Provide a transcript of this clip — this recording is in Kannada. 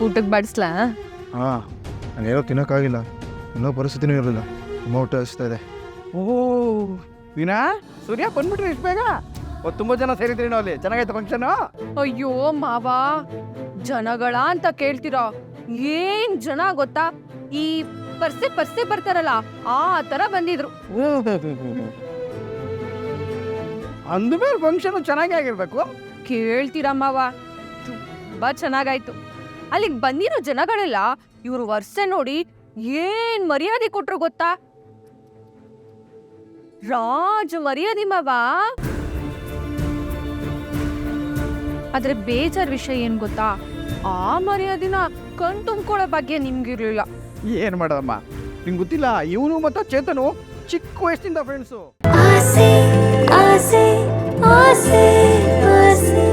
ಊಟಕ್ಕೆ ಬಡಿಸ್ಲಾ? ಹಾಂ, ನಾನೇನೋ ತಿನ್ನೋಕ್ಕಾಗಿಲ್ಲ, ಇನ್ನೂ ಪರಿಸ್ಥಿತಿನೂ ಇರಲಿಲ್ಲ, ತುಂಬ ಊಟ ಹಚ್ತಾ ಇದೆ. ಓಹೋ ವೀಣಾ, ಸೂರ್ಯ ಬಂದ್ಬಿಟ್ರಿ ಇಷ್ಟು ಬೇಗ? ತುಂಬ ಜನ ಸೇರಿದ್ರಿ ಅಲ್ಲಿ, ಚೆನ್ನಾಗೈತೆ ಫಂಕ್ಷನು? ಅಯ್ಯೋ ಮಾವ, ಜನಗಳ ಅಂತ ಕೇಳ್ತೀರಾ? ಏನ್ ಜನ ಗೊತ್ತಾ? ಈ ಪರ್ಸೆ ಬರ್ತಾರಲ್ಲ ಆ ತರ ಬಂದಿದ್ರು. ಅಂದಮೇಲೆ ಫಂಕ್ಷನ್ ಚೆನ್ನಾಗಿ ಆಗಿರ್ಬೇಕು. ಕೇಳ್ತೀರಾ ಮಾವ, ತುಂಬಾ ಚೆನ್ನಾಗಾಯ್ತು. ಅಲ್ಲಿಗೆ ಬಂದಿರೋ ಜನಗಳೆಲ್ಲ ಇವ್ರು ವರ್ಷ ನೋಡಿ ಏನ್ ಮರ್ಯಾದೆ ಕೊಟ್ರು ಗೊತ್ತಾ? ರಾಜ ಮರ್ಯಾದೆ ಮಾವ. ಆದ್ರೆ ಬೇಜಾರ್ ವಿಷಯ ಏನ್ ಗೊತ್ತಾ? ಆ ಮರ್ಯಾದಿನ ಕಣ್ ತುಂಬ್ಕೊಳ್ಳೋ ಬಗ್ಗೆ ನಿಮ್ಗಿರ್ಲಿಲ್ಲ. ಏನು ಮಾಡೋದಮ್ಮ, ನಿಂಗೆ ಗೊತ್ತಿಲ್ಲ, ಇವನು ಮತ್ತು ಚೇತನು ಚಿಕ್ಕ ವಯಸ್ಸಿಂದ ಫ್ರೆಂಡ್ಸು. ಆಸೆ ಆಸೆ ಆಸೆ ಆಸೆ